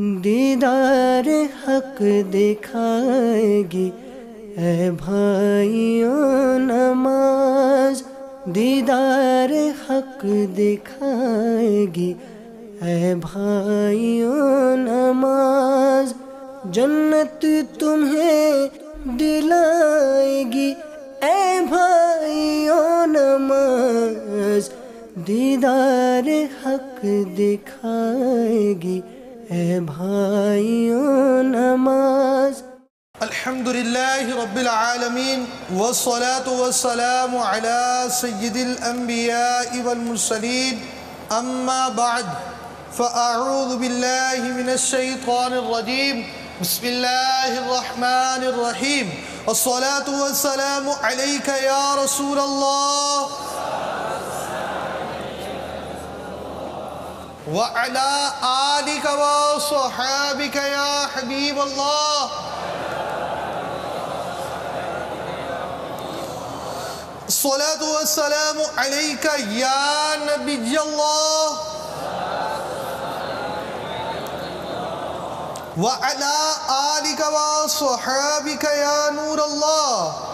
دیدار حق دکھائے گی اے بھائیوں نماز، دیدار حق دکھائے گی اے بھائیوں نماز، جنت تمہیں دلائے گی اے بھائیوں نماز، دیدار حق دکھائے گی اے بھائیوں نماز۔ الحمدللہ رب العالمین والصلاة والسلام علی سید الانبیاء والمرسلین، اما بعد فاعوذ باللہ من الشیطان الرجیم، بسم اللہ الرحمن الرحیم، الصلاة والسلام علیک یا رسول اللہ وعلی آلک وصحابک یا حبیب اللہ۔ الصلاة والسلام علیک یا نبی اللہ وعلی آلک وصحابک یا نور اللہ۔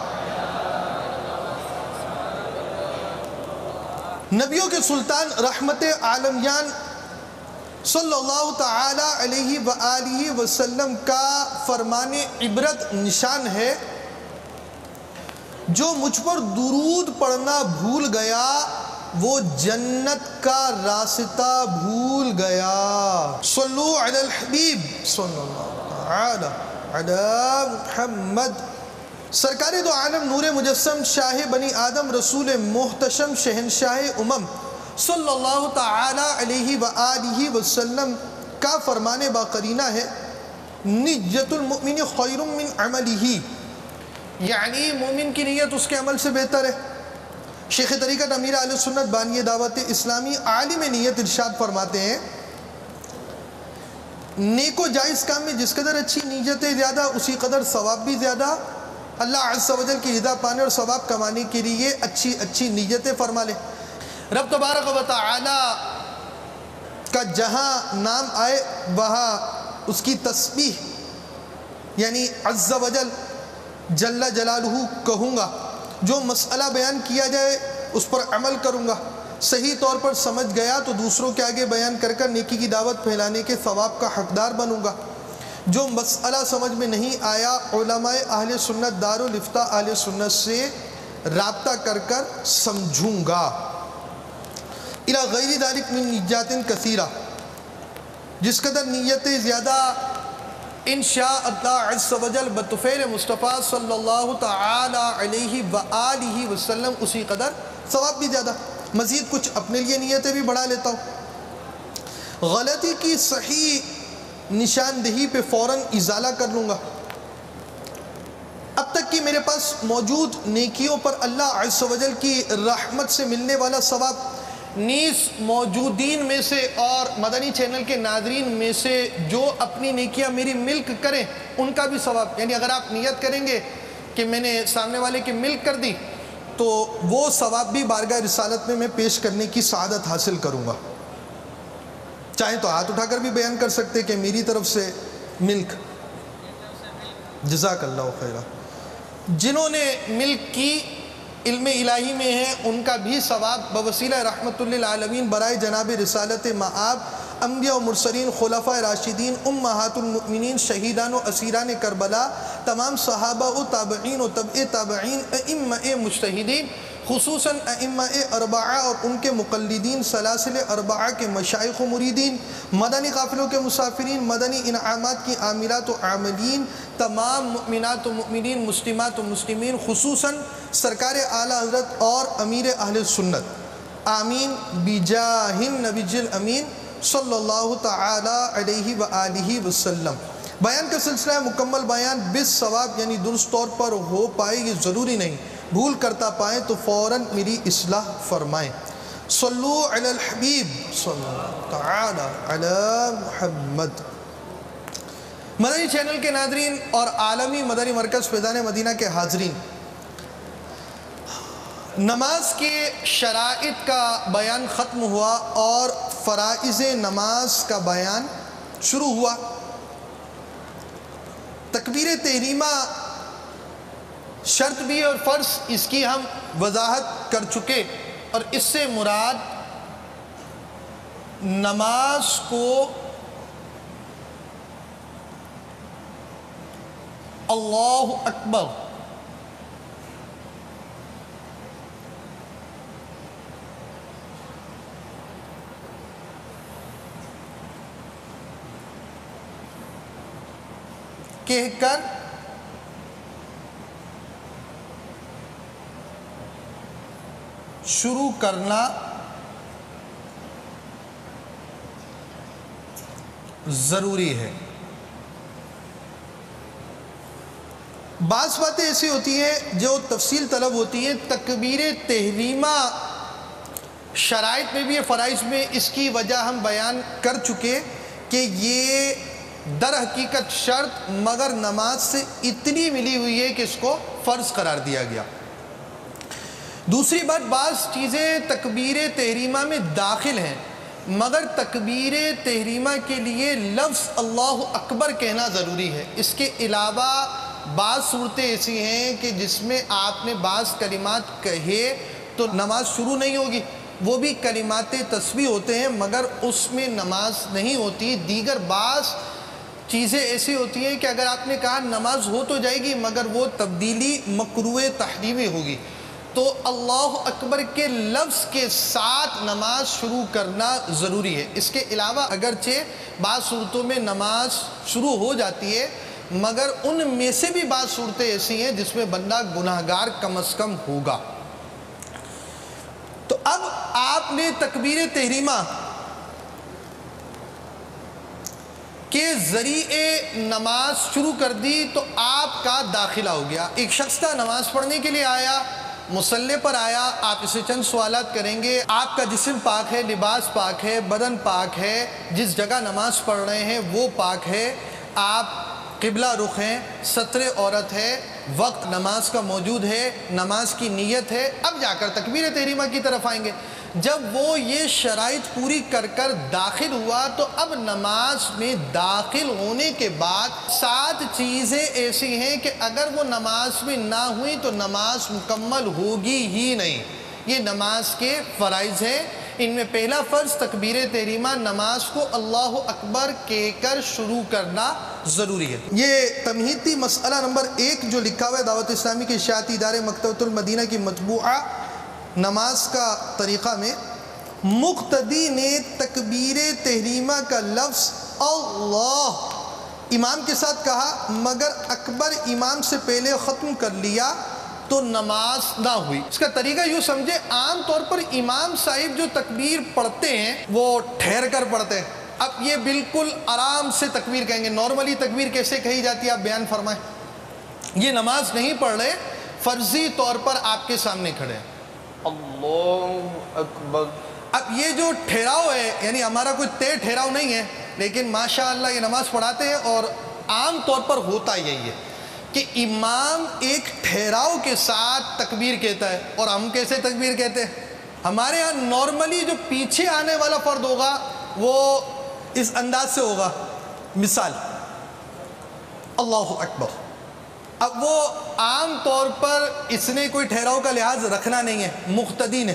نبیوں کے سلطان رحمت عالمیان صلی اللہ تعالی علیہ وآلہ وسلم کا فرمان عبرت نشان ہے، جو مجھ پر درود پڑھنا بھول گیا وہ جنت کا راستہ بھول گیا۔ صلو علی الحبیب صلی اللہ تعالی علی محمد۔ سرکار دو عالم نور مجسم شاہ بنی آدم رسول محتشم شہنشاہ امم صلی اللہ تعالی علیہ وآلہ وسلم کا فرمان باقرینہ ہے، نیت المؤمن خیر من عملہ، یعنی مومن کی نیت اس کے عمل سے بہتر ہے۔ شیخ طریقت امیر اہل سنت بانی دعوت اسلامی عالم نیت ارشاد فرماتے ہیں، نیک و جائز کام میں جس قدر اچھی نیتیں زیادہ اسی قدر ثواب بھی زیادہ۔ اللہ عز و جل کی رضا پانے اور ثواب کمانے کے لیے اچھی نیتیں فرما لے۔ رب تبارک و تعالی کا جہاں نام آئے وہاں اس کی تسبیح یعنی عز و جل جل جلالہ کہوں گا، جو مسئلہ بیان کیا جائے اس پر عمل کروں گا، صحیح طور پر سمجھ گیا تو دوسروں کے آگے بیان کر کر نیکی کی دعوت پھیلانے کے ثواب کا حقدار بنوں گا، جو مسئلہ سمجھ میں نہیں آیا علماء اہل سنت دارالفتہ اہل سنت سے رابطہ کر کر سمجھوں گا۔ الی غیر ذالک من نیات کثیرہ، جس قدر نیتیں زیادہ انشاء اللہ عز و جل بطفیل مصطفیٰ صلی اللہ تعالی علیہ وآلہ وسلم اسی قدر ثواب بھی زیادہ۔ مزید کچھ اپنے لیے نیتیں بھی بڑھا لیتا ہوں۔ غلطی کی صحیح نشاندہی پہ فوراً ازالہ کر لوں گا۔ اب تک کہ میرے پاس موجود نیکیوں پر اللہ عز و جل کی رحمت سے ملنے والا ثواب نیز موجودین میں سے اور مدنی چینل کے ناظرین میں سے جو اپنی نیکیاں میری ملک کریں ان کا بھی ثواب، یعنی اگر آپ نیت کریں گے کہ میں نے سامنے والے کی ملک کر دی تو وہ ثواب بھی بارگاہ رسالت میں پیش کرنے کی سعادت حاصل کروں گا۔ چاہیں تو ہاتھ اٹھا کر بھی بیان کر سکتے کہ میری طرف سے ملک، جزاک اللہ خیرہ۔ جنہوں نے ملک کی علم الہی میں ہیں ان کا بھی ثواب بوسیلہ رحمت للعالمین برائے جناب رسالت مآب انبیاء و مرسلین، خلفاء راشدین، امہات المؤمنین، شہیدان و اسیران کربلا، تمام صحابہ و تابعین و تبع تابعین، ائمہ مجتہدین، خصوصاً ائمہ اربعہ اور ان کے مقلدین، سلاسل اربعہ کے مشائخ و مریدین، مدنی قافلوں کے مسافرین، مدنی انعامات کی عاملات و عاملین، تمام مؤمنات و مؤمنین، مسلمات و مسلمین، خصوصاً سرکار اعلیٰ حضرت اور امیر اہل سنت، آمین بجاہ النبی الامین صلی اللہ تعالی علیہ وآلہ وسلم۔ بیان کا سلسلہ مکمل بیان بالثواب یعنی درست طور پر ہو پائے یہ ضروری نہیں، بھول کرتا پائیں تو فوراً میری اصلاح فرمائیں۔ صلو علی الحبیب صلی اللہ تعالی علی محمد۔ مدنی چینل کے ناظرین اور عالمی مدنی مرکز فیضان مدینہ کے حاضرین، نماز کے شرائط کا بیان ختم ہوا اور فرائض نماز کا بیان شروع ہوا. تکبیر تحریمہ شرط بھی اور فرض اس کی ہم وضاحت کر چکے، اور اس سے مراد نماز کو اللہ اکبر کہہ کر شروع کرنا ضروری ہے. بعض باتیں ایسی ہوتی ہیں جو تفصیل طلب ہوتی ہیں. تکبیر تحریمہ شرائط میں بھی فرائض میں اس کی وجہ ہم بیان کر چکے کہ یہ در حقیقت شرط مگر نماز سے اتنی ملی ہوئی ہے کہ اس کو فرض قرار دیا گیا. دوسری بات، بعض چیزیں تکبیر تحریمہ میں داخل ہیں مگر تکبیر تحریمہ کے لیے لفظ اللہ اکبر کہنا ضروری ہے. اس کے علاوہ بعض صورتیں ایسی ہیں کہ جس میں آپ نے بعض کلمات کہے تو نماز شروع نہیں ہوگی، وہ بھی کلمات تسبیح ہوتے ہیں مگر اس میں نماز نہیں ہوتی. دیگر بعض چیزیں ایسی ہوتی ہیں کہ اگر آپ نے کہا نماز ہو تو جائے گی مگر وہ تبدیلی مکروہ تحریمی ہوگی. تو اللہ اکبر کے لفظ کے ساتھ نماز شروع کرنا ضروری ہے. اس کے علاوہ اگرچہ بعض صورتوں میں نماز شروع ہو جاتی ہے مگر ان میں سے بھی بعض صورتیں ایسی ہیں جس میں بندہ گناہگار کم از کم ہوگا. تو اب آپ نے تکبیر تحریمہ کے ذریعے نماز شروع کر دی تو آپ کا داخلہ ہو گیا. ایک شخص تھا، نماز پڑھنے کے لیے آیا، مصلی پر آیا. آپ اسے چند سوالات کریں گے. آپ کا جسم پاک ہے، لباس پاک ہے، بدن پاک ہے، جس جگہ نماز پڑھ رہے ہیں وہ پاک ہے، آپ قبلہ رخ ہیں، ستر عورت ہے، وقت نماز کا موجود ہے، نماز کی نیت ہے. اب جا کر تکبیر تحریمہ کی طرف آئیں گے. جب وہ یہ شرائط پوری کر کر داخل ہوا تو اب نماز میں داخل ہونے کے بعد 7 چیزیں ایسی ہیں کہ اگر وہ نماز میں نہ ہوئی تو نماز مکمل ہوگی ہی نہیں. یہ نماز کے فرائض ہیں. ان میں پہلا فرض تکبیر تحریمہ، نماز کو اللہ اکبر کہہ کر شروع کرنا ضروری ہے. یہ تمہیدی مسئلہ نمبر 1 جو لکھا ہوا ہے دعوت اسلامی کے اشاعتی ادارے مکتبۃ المدینہ کی مطبوعہ نماز کا طریقہ میں، مقتدی نے تکبیر تحریمہ کا لفظ اللہ امام کے ساتھ کہا مگر اکبر امام سے پہلے ختم کر لیا تو نماز نہ ہوئی. اس کا طریقہ یوں سمجھے، عام طور پر امام صاحب جو تکبیر پڑھتے ہیں وہ ٹھہر کر پڑھتے ہیں. اب یہ بالکل آرام سے تکبیر کہیں گے. نارملی تکبیر کیسے کہی جاتی ہے آپ بیان فرمائیں. یہ نماز نہیں پڑھ رہے، فرضی طور پر آپ کے سامنے کھڑے ہیں، اللہ اکبر. اب یہ جو ٹھہراؤ ہے، یعنی ہمارا کوئی طے ٹھہراؤ نہیں ہے، لیکن ماشاءاللہ یہ نماز پڑھاتے ہیں اور عام طور پر ہوتا یہی ہے کہ امام ایک ٹھہراؤ کے ساتھ تکبیر کہتا ہے. اور ہم کیسے تکبیر کہتے ہیں؟ ہمارے ہاں نارملی جو پیچھے آنے والا فرد ہوگا وہ اس انداز سے ہوگا، مثال اللہ اکبر. اب وہ عام طور پر اس نے کوئی ٹھہراؤ کا لحاظ رکھنا نہیں ہے، مقتدی نے،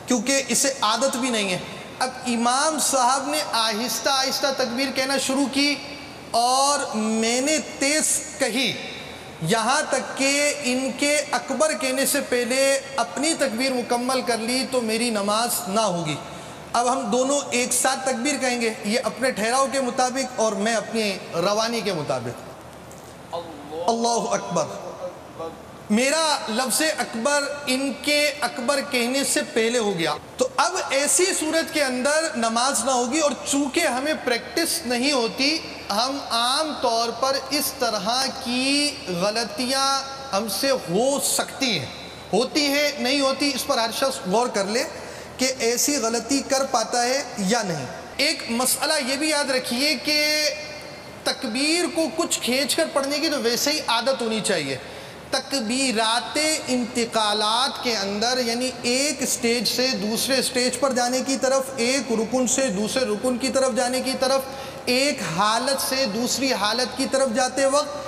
کیونکہ اسے عادت بھی نہیں ہے. اب امام صاحب نے آہستہ آہستہ تکبیر کہنا شروع کی اور میں نے تیز کہی، یہاں تک کہ ان کے اکبر کہنے سے پہلے اپنی تکبیر مکمل کر لی تو میری نماز نہ ہوگی. اب ہم دونوں ایک ساتھ تکبیر کہیں گے، یہ اپنے ٹھہراؤ کے مطابق اور میں اپنی روانی کے مطابق. اللہ اکبر. میرا لفظ اکبر ان کے اکبر کہنے سے پہلے ہو گیا. تو اب ایسی صورت کے اندر نماز نہ ہوگی. اور چونکہ ہمیں پریکٹس نہیں ہوتی، ہم عام طور پر اس طرح کی غلطیاں ہم سے ہو سکتی ہیں، ہوتی ہیں نہیں ہوتی، اس پر ہر شخص غور کر لے کہ ایسی غلطی کر پاتا ہے یا نہیں. ایک مسئلہ یہ بھی یاد رکھیے کہ تکبیر کو کچھ کھینچ کر پڑھنے کی تو ویسے ہی عادت ہونی چاہیے. تکبیرات انتقالات کے اندر، یعنی ایک سٹیج سے دوسرے سٹیج پر جانے کی طرف، ایک رکن سے دوسرے رکن کی طرف جانے کی طرف، ایک حالت سے دوسری حالت کی طرف جاتے وقت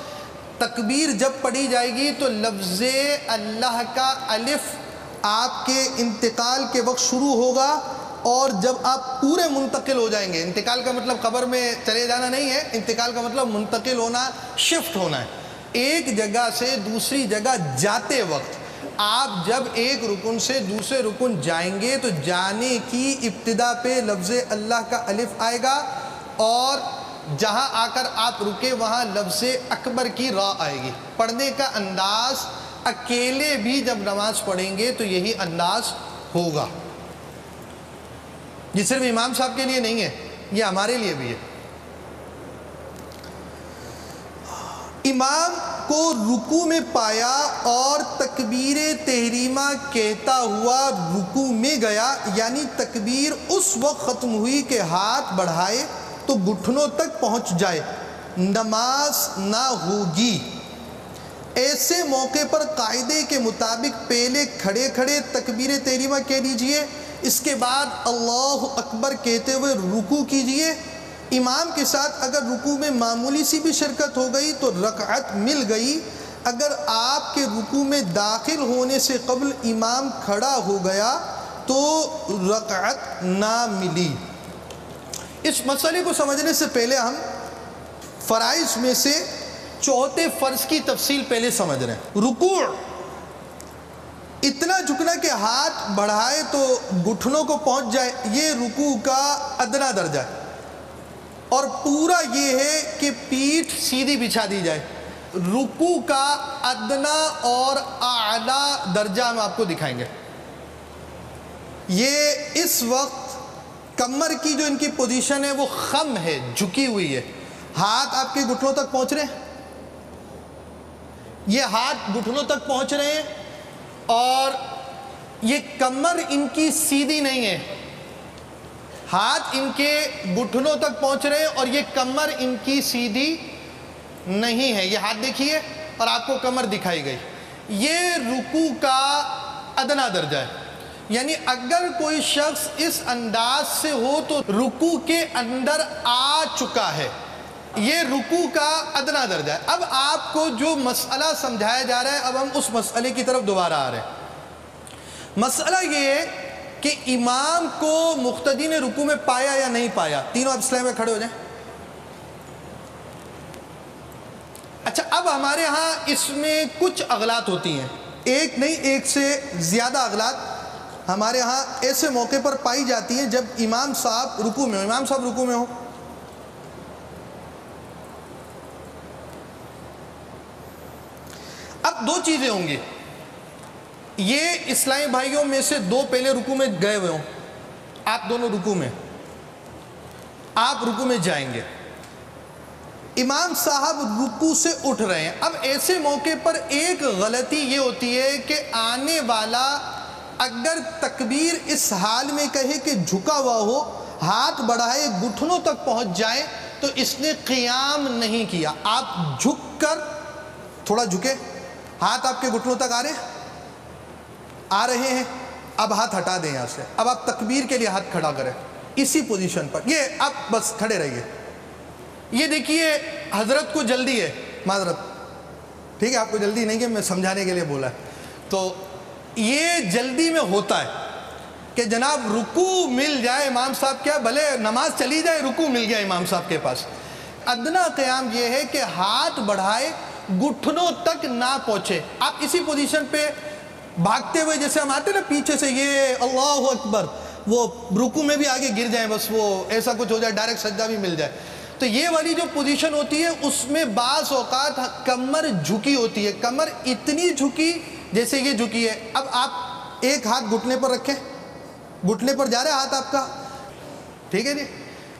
تکبیر جب پڑھی جائے گی تو لفظ اللہ کا الف آپ کے انتقال کے وقت شروع ہوگا، اور جب آپ پورے منتقل ہو جائیں گے، انتقال کا مطلب قبر میں چلے جانا نہیں ہے، انتقال کا مطلب منتقل ہونا، شفٹ ہونا ہے، ایک جگہ سے دوسری جگہ جاتے وقت آپ جب ایک رکن سے دوسرے رکن جائیں گے تو جانے کی ابتدا پہ لفظ اللہ کا الف آئے گا، اور جہاں آ کر آپ رکے وہاں لفظ اکبر کی را آئے گی۔ پڑھنے کا انداز اکیلے بھی جب نماز پڑھیں گے تو یہی انداز ہوگا۔ یہ صرف امام صاحب کے لیے نہیں ہے، یہ ہمارے لیے بھی ہے۔ امام کو رکوع میں پایا اور تکبیر تحریمہ کہتا ہوا رکوع میں گیا، یعنی تکبیر اس وقت ختم ہوئی کہ ہاتھ بڑھائے تو گھٹنوں تک پہنچ جائے، نماز نہ ہوگی۔ ایسے موقع پر قاعدے کے مطابق پہلے کھڑے کھڑے تکبیر تحریمہ کہہ لیجئے، اس کے بعد اللہ اکبر کہتے ہوئے رکوع کیجئے۔ امام کے ساتھ اگر رکوع میں معمولی سی بھی شرکت ہو گئی تو رکعت مل گئی، اگر آپ کے رکوع میں داخل ہونے سے قبل امام کھڑا ہو گیا تو رکعت نہ ملی۔ اس مسئلے کو سمجھنے سے پہلے ہم فرائض میں سے چوتھے فرض کی تفصیل پہلے سمجھ رہے ہیں۔ رکوع اتنا جھکنا کہ ہاتھ بڑھائے تو گھٹنوں کو پہنچ جائے، یہ رکوع کا ادنا درجہ ہے، اور پورا یہ ہے کہ پیٹھ سیدھی بچھا دی جائے۔ رکوع کا ادنا اور اعلیٰ درجہ ہم آپ کو دکھائیں گے۔ یہ اس وقت کمر کی جو ان کی پوزیشن ہے وہ خم ہے، جھکی ہوئی ہے، ہاتھ آپ کے گھٹنوں تک پہنچ رہے ہیں، یہ ہاتھ گھٹنوں تک پہنچ رہے ہیں، اور یہ کمر ان کی سیدھی نہیں ہے، ہاتھ ان کے گھٹنوں تک پہنچ رہے ہیں اور یہ کمر ان کی سیدھی نہیں ہے۔ یہ ہاتھ دیکھیے اور آپ کو کمر دکھائی گئی، یہ رکوع کا ادنا درجہ ہے، یعنی اگر کوئی شخص اس انداز سے ہو تو رکوع کے اندر آ چکا ہے، یہ رکوع کا ادنا درجہ ہے۔ اب آپ کو جو مسئلہ سمجھایا جا رہا ہے، اب ہم اس مسئلے کی طرف دوبارہ آ رہے ہیں۔ مسئلہ یہ ہے کہ امام کو مقتدی نے رکوع میں پایا یا نہیں پایا۔ تینوں اب اسلام میں کھڑے ہو جائیں۔ اچھا، اب ہمارے ہاں اس میں کچھ اغلاط ہوتی ہیں، ایک نہیں ایک سے زیادہ اغلاط ہمارے ہاں ایسے موقع پر پائی جاتی ہیں جب امام صاحب رکوع میں ہو۔ امام صاحب رکوع میں ہو، اب دو چیزیں ہوں گی، یہ اسلامی بھائیوں میں سے دو پہلے رکوع میں گئے ہوئے ہوں، آپ دونوں رکوع میں، آپ رکوع میں جائیں گے، امام صاحب رکوع سے اٹھ رہے ہیں۔ اب ایسے موقع پر ایک غلطی یہ ہوتی ہے کہ آنے والا اگر تکبیر اس حال میں کہے کہ جھکا ہوا ہو، ہاتھ بڑھائے گھٹنوں تک پہنچ جائیں تو اس نے قیام نہیں کیا۔ آپ جھک کر تھوڑا جھکے، ہاتھ آپ کے گھٹنوں تک آ رہے ہیں، اب ہاتھ ہٹا دیں یہاں سے، اب آپ تکبیر کے لیے ہاتھ کھڑا کریں اسی پوزیشن پر، یہ اب بس کھڑے رہیے۔ یہ دیکھیے حضرت کو جلدی ہے، معذرت، ٹھیک ہے آپ کو جلدی نہیں ہے، میں سمجھانے کے لیے بولا ہے، تو یہ جلدی میں ہوتا ہے کہ جناب رکوع مل جائے امام صاحب، کیا بھلے نماز چلی جائے، رکوع مل گیا امام صاحب کے پاس۔ ادنا قیام یہ ہے کہ ہاتھ بڑھائے گھٹنوں تک نہ پہنچے، آپ اسی پوزیشن پہ بھاگتے ہوئے جیسے ہم آتے نا پیچھے سے، یہ اللہ اکبر، وہ رکوع میں بھی آگے گر جائیں، بس وہ ایسا کچھ ہو جائے، ڈائریکٹ سجدہ بھی مل جائے۔ تو یہ والی جو پوزیشن ہوتی ہے اس میں بعض اوقات کمر جھکی ہوتی ہے، کمر اتنی جھکی جیسے یہ جھکی ہے۔ اب آپ ایک ہاتھ گھٹنے پر رکھیں، گھٹنے پر جا رہا ہے ہاتھ آپ کا، ٹھیک ہے جی۔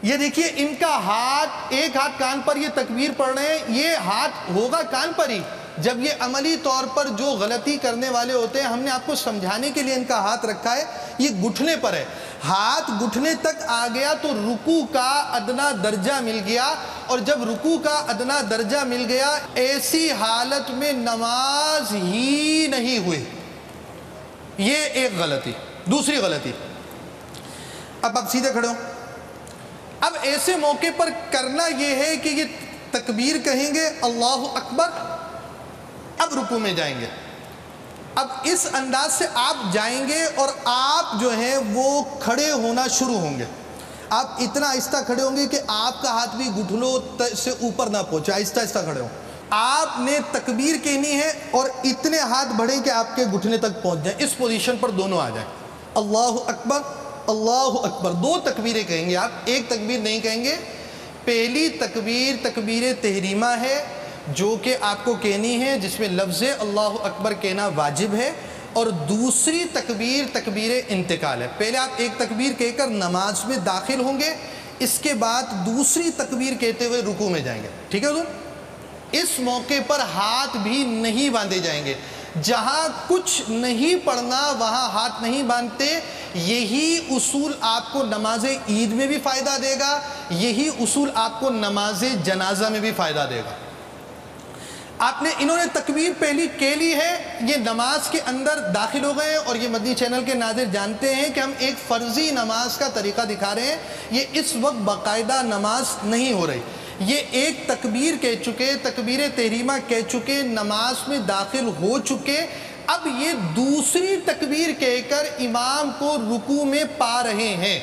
یہ دیکھیے ان کا ہاتھ، ایک ہاتھ کان پر، یہ تکبیر پڑھ رہے ہیں، یہ ہاتھ ہوگا کان پر ہی۔ جب یہ عملی طور پر جو غلطی کرنے والے ہوتے ہیں، ہم نے آپ کو سمجھانے کے لیے ان کا ہاتھ رکھا ہے، یہ گھٹنے پر ہے، ہاتھ گھٹنے تک آ گیا تو رکوع کا ادنا درجہ مل گیا، اور جب رکوع کا ادنا درجہ مل گیا ایسی حالت میں نماز ہی نہیں ہوئی، یہ ایک غلطی۔ دوسری غلطی، اب آپ سیدھے کھڑے ہو، اب ایسے موقع پر کرنا یہ ہے کہ یہ تکبیر کہیں گے اللہ اکبر، اب رکوع میں جائیں گے. اب اس انداز سے آپ جائیں گے اور آپ جو ہیں وہ کھڑے ہونا شروع ہوں گے. آپ اتنا آہستہ کھڑے ہوں گے کہ آپ کا ہاتھ بھی گھٹنوں سے اوپر نہ پہنچے، آہستہ آہستہ کھڑے ہوں. آپ نے تکبیر کہنی ہے اور اتنے ہاتھ بڑھیں کہ آپ کے گھٹنے تک پہنچ جائیں. اس پوزیشن پر دونوں آ جائیں. اللہ اکبر اللہ اکبر، دو تکبیریں کہیں گے آپ، ایک تکبیر نہیں کہیں گے. پہلی تکبیر تکبیر تحریمہ ہے جو کہ آپ کو کہنی ہے، جس میں لفظ اللہ اکبر کہنا واجب ہے. اور دوسری تکبیر تکبیر انتقال ہے. پہلے آپ ایک تکبیر کہہ کر نماز میں داخل ہوں گے، اس کے بعد دوسری تکبیر کہتے ہوئے رکوع میں جائیں گے. ٹھیک ہے حضور؟ اس موقع پر ہاتھ بھی نہیں باندھے جائیں گے. جہاں کچھ نہیں پڑھنا وہاں ہاتھ نہیں باندھتے. یہی اصول آپ کو نماز عید میں بھی فائدہ دے گا، یہی اصول آپ کو نماز جنازہ میں بھی فائدہ دے گا. انہوں نے تکبیر پہلی کہہ لی ہے، یہ نماز کے اندر داخل ہو گئے. اور یہ مدنی چینل کے ناظر جانتے ہیں کہ ہم ایک فرضی نماز کا طریقہ دکھا رہے ہیں. یہ اس وقت باقاعدہ نماز نہیں ہو رہی. یہ ایک تکبیر کہہ چکے، تکبیر تحریمہ کہہ چکے، نماز میں داخل ہو چکے. اب یہ دوسری تکبیر کہہ کر امام کو رکوع میں پا رہے ہیں.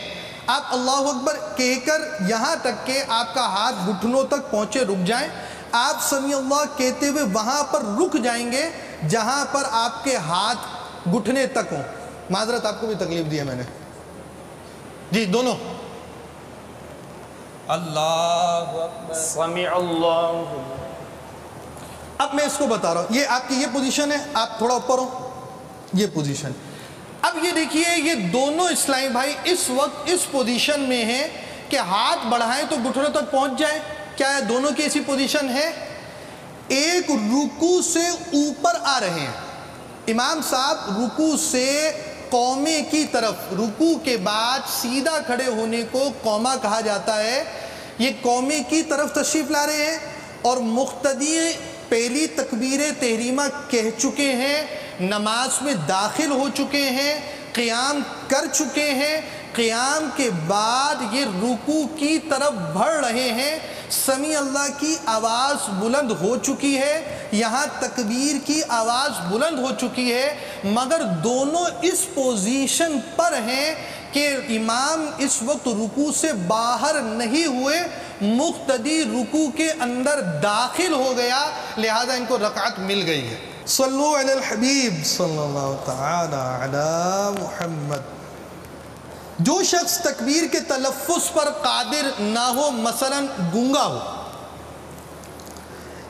آپ اللہ اکبر کہہ کر یہاں تک کہ آپ کا ہاتھ گھٹنوں تک پہنچے رک جائیں. آپ سمیع اللہ کہتے ہوئے وہاں پر رک جائیں گے جہاں پر آپ کے ہاتھ گھٹنے تک ہوں. معذرت آپ کو بھی تکلیف دی ہے میں نے. جی دونوں. اللہ اکبر سمیع اللہ. اب میں اس کو بتا رہا ہوں، یہ آپ کی یہ پوزیشن ہے، آپ تھوڑا اوپر ہو، یہ پوزیشن. اب یہ دیکھیے یہ دونوں اسلامی بھائی اس وقت اس پوزیشن میں ہیں کہ ہاتھ بڑھائیں تو گھٹنوں تک پہنچ جائیں. کیا دونوں کی ایسی پوزیشن ہے؟ ایک رکوع سے اوپر آ رہے ہیں. امام صاحب رکوع سے قومے کی طرف، رکوع کے بعد سیدھا کھڑے ہونے کو قومہ کہا جاتا ہے. یہ قومے کی طرف تشریف لا رہے ہیں اور مقتدی پہلی تکبیر تحریمہ کہہ چکے ہیں، نماز میں داخل ہو چکے ہیں، قیام کر چکے ہیں. قیام کے بعد یہ رکوع کی طرف بڑھ رہے ہیں. سمیع اللہ کی آواز بلند ہو چکی ہے، یہاں تکبیر کی آواز بلند ہو چکی ہے، مگر دونوں اس پوزیشن پر ہیں کہ امام اس وقت رکوع سے باہر نہیں ہوئے، مقتدی رکوع کے اندر داخل ہو گیا، لہذا ان کو رکعت مل گئی ہے. صلو علی الحبیب صلی اللہ تعالی علی محمد. جو شخص تکبیر کے تلفظ پر قادر نہ ہو، مثلا گونگا ہو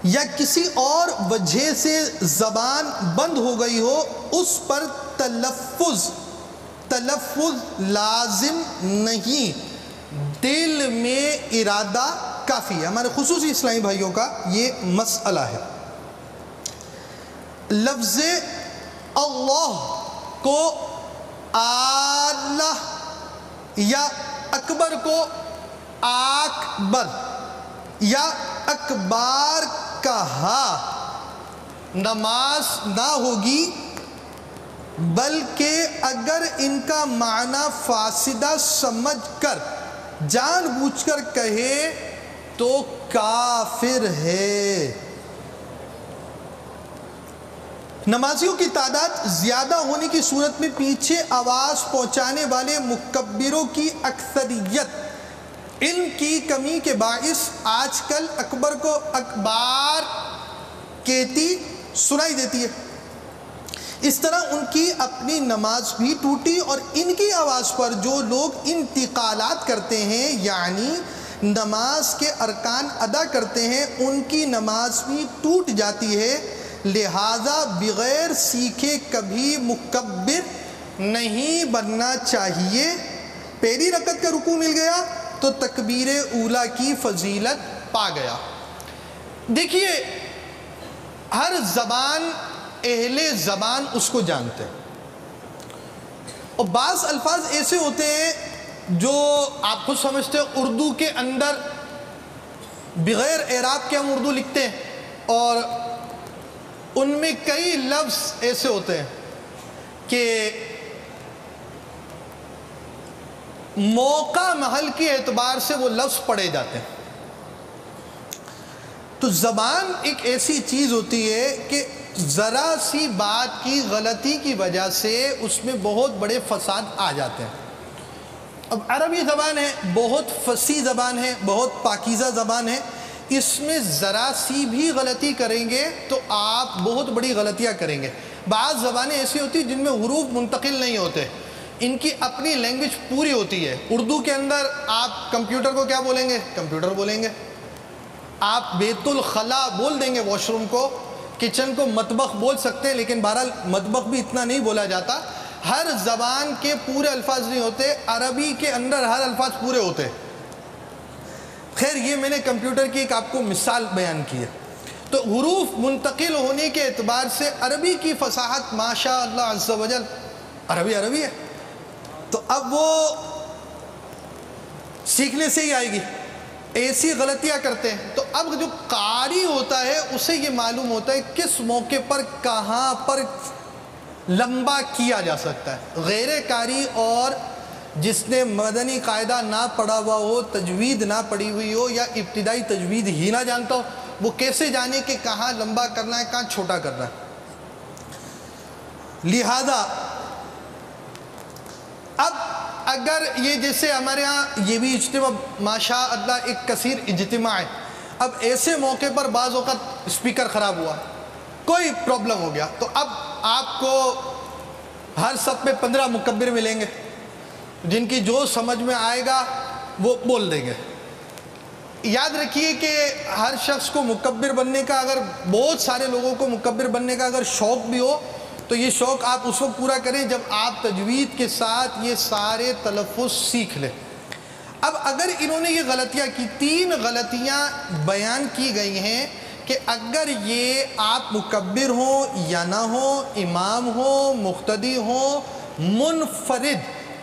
یا کسی اور وجہ سے زبان بند ہو گئی ہو، اس پر تلفظ لازم نہیں، دل میں ارادہ کافی ہے. ہمارے خصوصی اسلامی بھائیوں کا یہ مسئلہ ہے. لفظ اللہ کو اللہ یا اکبر کو اکبر یا اکبار کہا نماز نہ ہوگی، بلکہ اگر ان کا معنی فاسدہ سمجھ کر جان بوجھ کر کہے تو کافر ہے. نمازیوں کی تعداد زیادہ ہونے کی صورت میں پیچھے آواز پہنچانے والے مکبروں کی اکثریت علم کی کمی کے باعث آج کل اکبر کو اکبار کہتی سنائی دیتی ہے. اس طرح ان کی اپنی نماز بھی ٹوٹی اور ان کی آواز پر جو لوگ انتقالات کرتے ہیں، یعنی نماز کے ارکان ادا کرتے ہیں، ان کی نماز بھی ٹوٹ جاتی ہے. لہذا بغیر سیکھے کبھی مکبر نہیں بننا چاہیے. پہلی رکعت کا رکوع مل گیا تو تکبیر اولیٰ کی فضیلت پا گیا. دیکھیے ہر زبان اہل زبان اس کو جانتے ہیں، اور بعض الفاظ ایسے ہوتے ہیں جو آپ خود سمجھتے ہیں اردو کے اندر بغیر اعراب کے ہم اردو لکھتے ہیں، اور ان میں کئی لفظ ایسے ہوتے ہیں کہ موقع محل کے اعتبار سے وہ لفظ پڑھے جاتے ہیں۔ تو زبان ایک ایسی چیز ہوتی ہے کہ ذرا سی بات کی غلطی کی وجہ سے اس میں بہت بڑے فساد آ جاتے ہیں۔ اب عربی زبان ہے، بہت فصیح زبان ہے، بہت پاکیزہ زبان ہے، اس میں ذرا سی بھی غلطی کریں گے تو آپ بہت بڑی غلطیاں کریں گے۔ بعض زبانیں ایسی ہوتی ہیں جن میں حروف منتقل نہیں ہوتے، ان کی اپنی لینگویج پوری ہوتی ہے۔ اردو کے اندر آپ کمپیوٹر کو کیا بولیں گے؟ کمپیوٹر بولیں گے۔ آپ بیت الخلا بول دیں گے واش روم کو، کچن کو مطبخ بول سکتے ہیں، لیکن بہرحال مطبخ بھی اتنا نہیں بولا جاتا۔ ہر زبان کے پورے الفاظ نہیں ہوتے، عربی کے اندر ہر الفاظ پورے ہوتے۔ خیر یہ میں نے کمپیوٹر کی ایک آپ کو مثال بیان کی ہے۔ تو حروف منتقل ہونے کے اعتبار سے عربی کی فصاحت ماشاء اللہ عز و جل عربی ہے، تو اب وہ سیکھنے سے ہی آئے گی۔ ایسی غلطیاں کرتے ہیں، تو اب جو قاری ہوتا ہے اسے یہ معلوم ہوتا ہے کس موقع پر کہاں پر لمبا کیا جا سکتا ہے۔ غیر قاری اور جس نے مدنی قاعدہ نہ پڑھا ہوا ہو، تجوید نہ پڑھی ہوئی ہو، یا ابتدائی تجوید ہی نہ جانتا ہو، وہ کیسے جانے کہ کہاں لمبا کرنا ہے کہاں چھوٹا کرنا ہے۔ لہذا اب اگر یہ جیسے ہمارے ہاں یہ بھی اجتماع ماشاء اللہ ایک کثیر اجتماع ہے، اب ایسے موقع پر بعض اوقات اسپیکر خراب ہوا، کوئی پرابلم ہو گیا، تو اب آپ کو ہر صف میں 15 مکبر ملیں گے، جن کی جو سمجھ میں آئے گا وہ بول دیں گے۔ یاد رکھیے کہ ہر شخص کو مکبر بننے کا، اگر بہت سارے لوگوں کو مکبر بننے کا اگر شوق بھی ہو تو یہ شوق آپ اس وقت پورا کریں جب آپ تجوید کے ساتھ یہ سارے تلفظ سیکھ لیں۔ اب اگر انہوں نے یہ غلطیاں کی، 3 غلطیاں بیان کی گئی ہیں کہ اگر یہ آپ مکبر ہوں یا نہ ہوں، امام ہوں، مقتدی ہوں، منفرد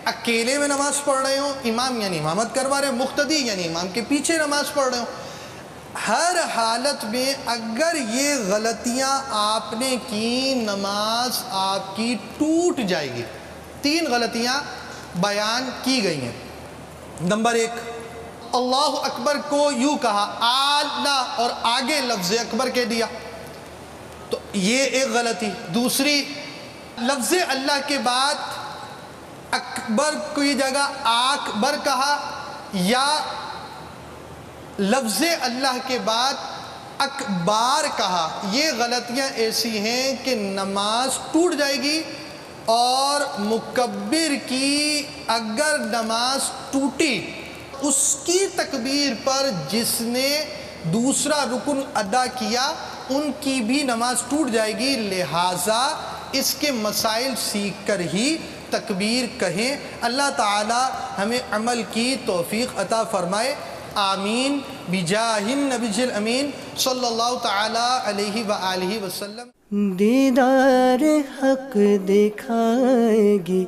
اکیلے میں نماز پڑھ رہے ہوں، امام یعنی امامت کروا رہے ہیں، مقتدی یعنی امام کے پیچھے نماز پڑھ رہے ہوں، ہر حالت میں اگر یہ غلطیاں آپ نے کی نماز آپ کی ٹوٹ جائے گی۔ 3 غلطیاں بیان کی گئی ہیں۔ نمبر 1، اللہ اکبر کو یوں کہا اللہ اور آگے لفظ اکبر کہہ دیا، تو یہ ایک غلطی۔ دوسری، لفظ اللہ کے بعد اکبر کی جگہ اکبر کہا، یا لفظ اللہ کے بعد اکبار کہا۔ یہ غلطیاں ایسی ہیں کہ نماز ٹوٹ جائے گی، اور مکبر کی اگر نماز ٹوٹی، اس کی تکبیر پر جس نے دوسرا رکن ادا کیا ان کی بھی نماز ٹوٹ جائے گی۔ لہٰذا اس کے مسائل سیکھ کر ہی تکبیر کہیں۔ اللہ تعالی ہمیں عمل کی توفیق عطا فرمائے، آمین بجاہ النبی الامین صلی اللہ تعالی علیہ وآلہ وسلم۔ دیدار حق دکھائے گی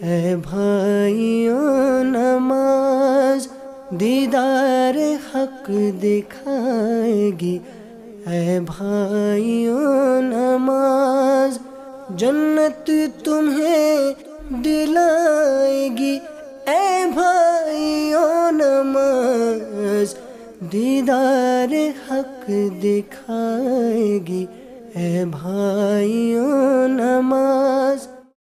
اے بھائیوں نماز، دیدار حق دکھائے گی اے بھائیوں نماز، جنت تمہیں دلائے گی اے بھائیوں نماز، دیدار حق دکھائے گی اے بھائیوں نماز۔